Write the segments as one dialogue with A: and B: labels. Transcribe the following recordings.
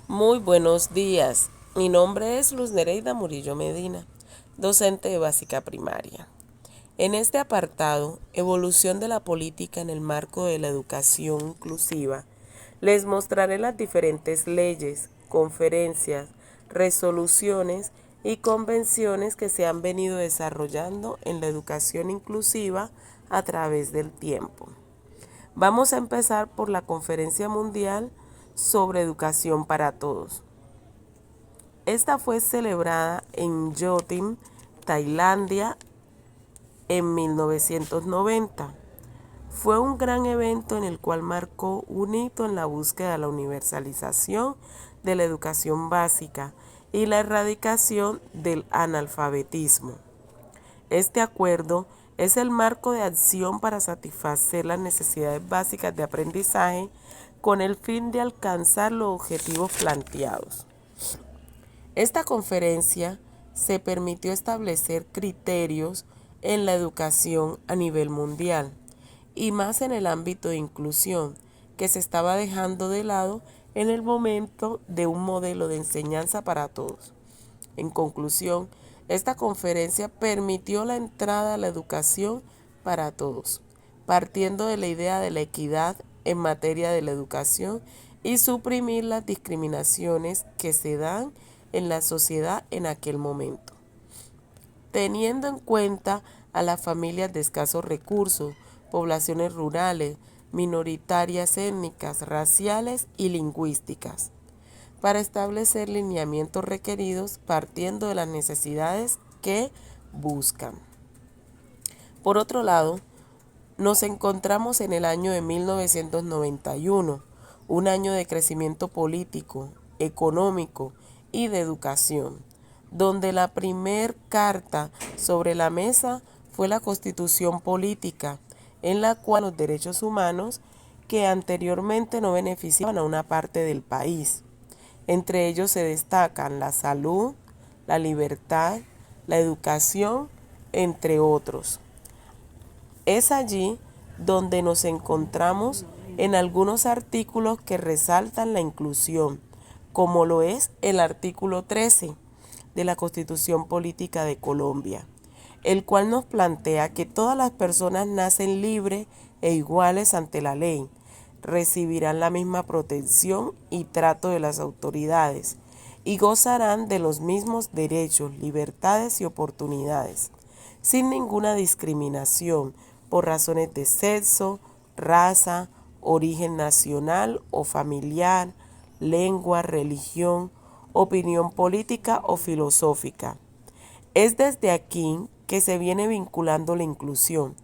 A: Muy buenos días. Mi nombre es Luz Nereida Murillo Medina, docente de básica primaria. En este apartado, Evolución de la política en el marco de la educación inclusiva, les mostraré las diferentes leyes, conferencias, resoluciones y convenciones que se han venido desarrollando en la educación inclusiva a través del tiempo. Vamos a empezar por la Conferencia Mundial sobre Educación para Todos. Esta fue celebrada en Yaotham, Tailandia, en 1990. Fue un gran evento en el cual marcó un hito en la búsqueda de la universalización de la educación básica y la erradicación del analfabetismo. Este acuerdo es el marco de acción para satisfacer las necesidades básicas de aprendizaje con el fin de alcanzar los objetivos planteados. Esta conferencia se permitió establecer criterios en la educación a nivel mundial y más en el ámbito de inclusión que se estaba dejando de lado en el momento de un modelo de enseñanza para todos. En conclusión, esta conferencia permitió la entrada a la educación para todos, partiendo de la idea de la equidad en materia de la educación y suprimir las discriminaciones que se dan en la sociedad en aquel momento, teniendo en cuenta a las familias de escasos recursos, poblaciones rurales, minoritarias étnicas, raciales y lingüísticas, para establecer lineamientos requeridos partiendo de las necesidades que buscan. Por otro lado, nos encontramos en el año de 1991, un año de crecimiento político, económico y de educación, donde la primer carta sobre la mesa fue la Constitución Política, en la cual los derechos humanos que anteriormente no beneficiaban a una parte del país. Entre ellos se destacan la salud, la libertad, la educación, entre otros. Es allí donde nos encontramos en algunos artículos que resaltan la inclusión, como lo es el artículo 13 de la Constitución Política de Colombia, el cual nos plantea que todas las personas nacen libres e iguales ante la ley, recibirán la misma protección y trato de las autoridades y gozarán de los mismos derechos, libertades y oportunidades, sin ninguna discriminación por razones de sexo, raza, origen nacional o familiar, lengua, religión, opinión política o filosófica. Es desde aquí que se viene vinculando la inclusión.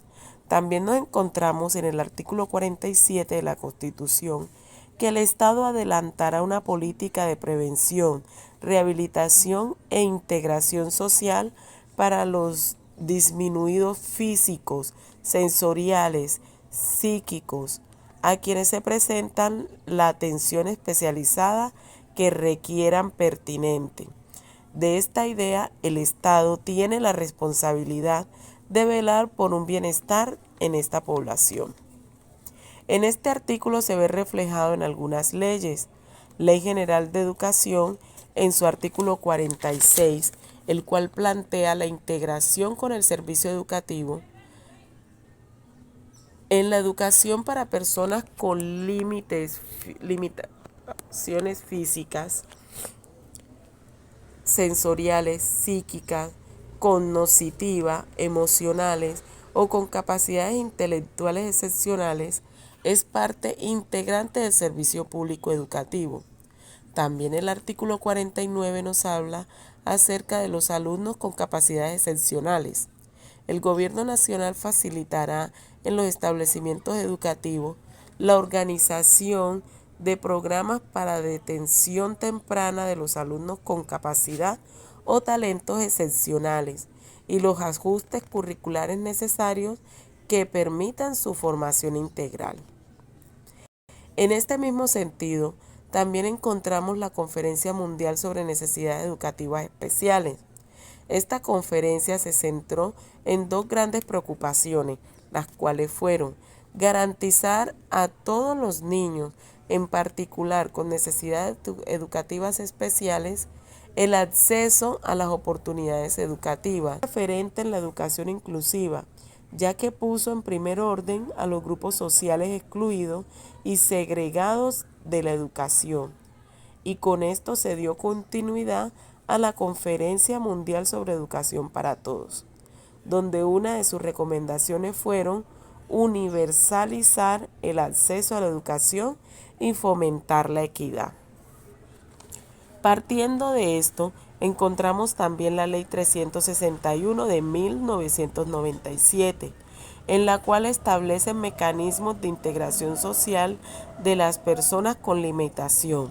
A: También nos encontramos en el artículo 47 de la Constitución que el Estado adelantará una política de prevención, rehabilitación e integración social para los disminuidos físicos, sensoriales, psíquicos, a quienes se presentan la atención especializada que requieran pertinente. De esta idea, el Estado tiene la responsabilidad de velar por un bienestar en esta población. En este artículo se ve reflejado en algunas leyes. Ley General de Educación, en su artículo 46, el cual plantea la integración con el servicio educativo en la educación para personas con limitaciones físicas, sensoriales, psíquicas, cognitivas, emocionales o con capacidades intelectuales excepcionales, es parte integrante del servicio público educativo. También el artículo 49 nos habla acerca de los alumnos con capacidades excepcionales. El Gobierno Nacional facilitará en los establecimientos educativos la organización de programas para detención temprana de los alumnos con capacidad o talentos excepcionales y los ajustes curriculares necesarios que permitan su formación integral. En este mismo sentido, también encontramos la Conferencia Mundial sobre Necesidades Educativas Especiales. Esta conferencia se centró en dos grandes preocupaciones, las cuales fueron garantizar a todos los niños en particular con necesidades educativas especiales, el acceso a las oportunidades educativas, referente en la educación inclusiva, ya que puso en primer orden a los grupos sociales excluidos y segregados de la educación. Y con esto se dio continuidad a la Conferencia Mundial sobre Educación para Todos, donde una de sus recomendaciones fueron universalizar el acceso a la educación y fomentar la equidad. Partiendo de esto, encontramos también la Ley 361 de 1997, en la cual establece mecanismos de integración social de las personas con limitación.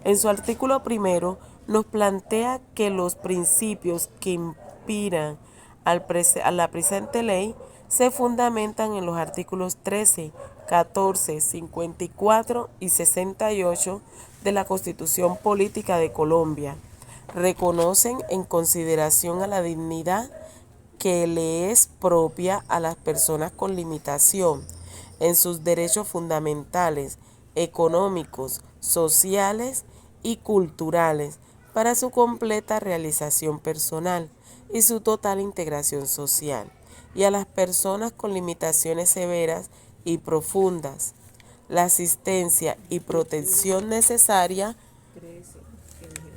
A: En su artículo primero nos plantea que los principios que inspiran a la presente ley se fundamentan en los artículos 13, 14, 54 y 68 de la Constitución Política de Colombia. Reconocen en consideración a la dignidad que le es propia a las personas con limitación en sus derechos fundamentales, económicos, sociales y culturales para su completa realización personal y su total integración social, y a las personas con limitaciones severas y profundas la asistencia y protección necesaria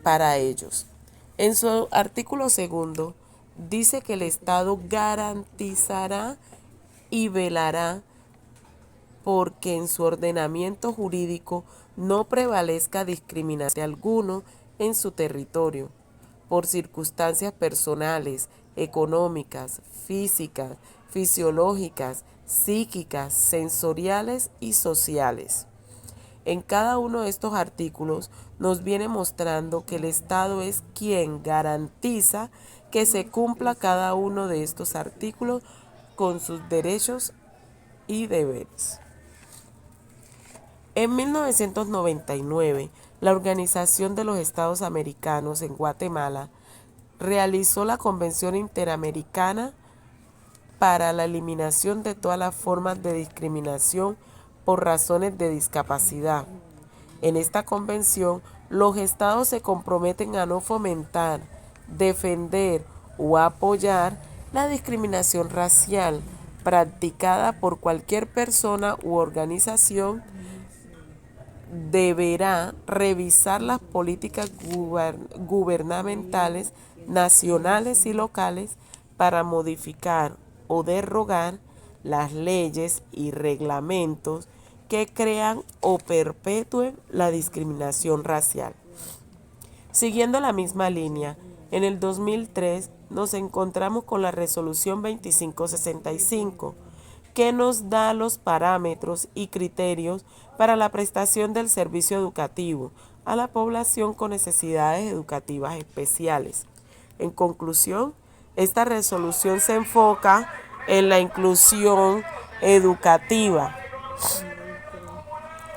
A: para ellos. En su artículo segundo dice que el Estado garantizará y velará porque en su ordenamiento jurídico no prevalezca discriminación alguno en su territorio, por circunstancias personales, económicas, físicas, fisiológicas, psíquicas, sensoriales y sociales. En cada uno de estos artículos nos viene mostrando que el Estado es quien garantiza que se cumpla cada uno de estos artículos con sus derechos y deberes. En 1999, la Organización de los Estados Americanos en Guatemala realizó la Convención Interamericana para la eliminación de todas las formas de discriminación por razones de discapacidad. En esta convención, los estados se comprometen a no fomentar, defender o apoyar la discriminación racial practicada por cualquier persona u organización. Deberá revisar las políticas gubernamentales nacionales y locales para modificar o derogar las leyes y reglamentos que crean o perpetúen la discriminación racial. Siguiendo la misma línea, en el 2003 nos encontramos con la Resolución 2565, que nos da los parámetros y criterios para la prestación del servicio educativo a la población con necesidades educativas especiales. En conclusión, esta resolución se enfoca en la inclusión educativa.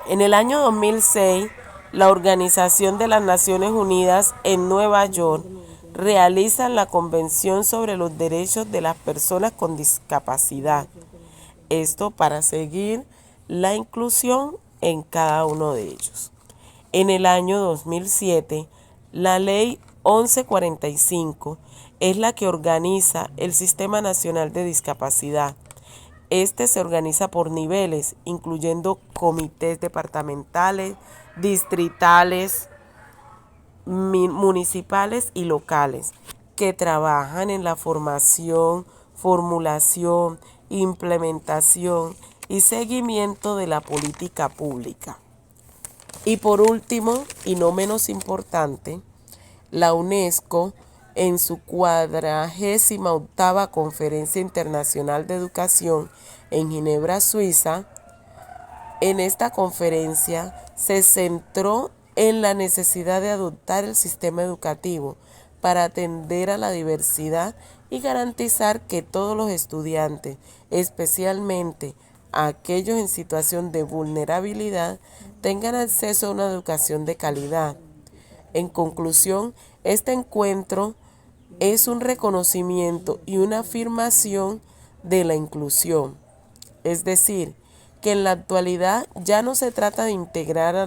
A: En el año 2006, la Organización de las Naciones Unidas en Nueva York realiza la Convención sobre los Derechos de las Personas con Discapacidad. Esto para seguir la inclusión en cada uno de ellos. En el año 2007, la Ley 1145 es la que organiza el Sistema Nacional de Discapacidad. Este se organiza por niveles, incluyendo comités departamentales, distritales, municipales y locales, que trabajan en la formación, formulación, implementación y seguimiento de la política pública. Y por último, y no menos importante, la UNESCO, en su 48ª Conferencia Internacional de Educación en Ginebra, Suiza, en esta conferencia se centró en la necesidad de adoptar el sistema educativo para atender a la diversidad y garantizar que todos los estudiantes, especialmente aquellos en situación de vulnerabilidad, tengan acceso a una educación de calidad. En conclusión, este encuentro es un reconocimiento y una afirmación de la inclusión, es decir, que en la actualidad ya no se trata de integrar a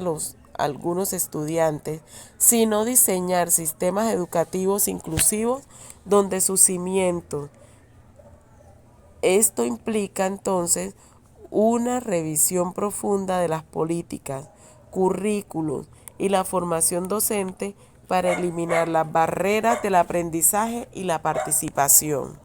A: algunos estudiantes, sino diseñar sistemas educativos inclusivos donde sus cimientos. Esto implica entonces una revisión profunda de las políticas, currículos y la formación docente para eliminar las barreras del aprendizaje y la participación.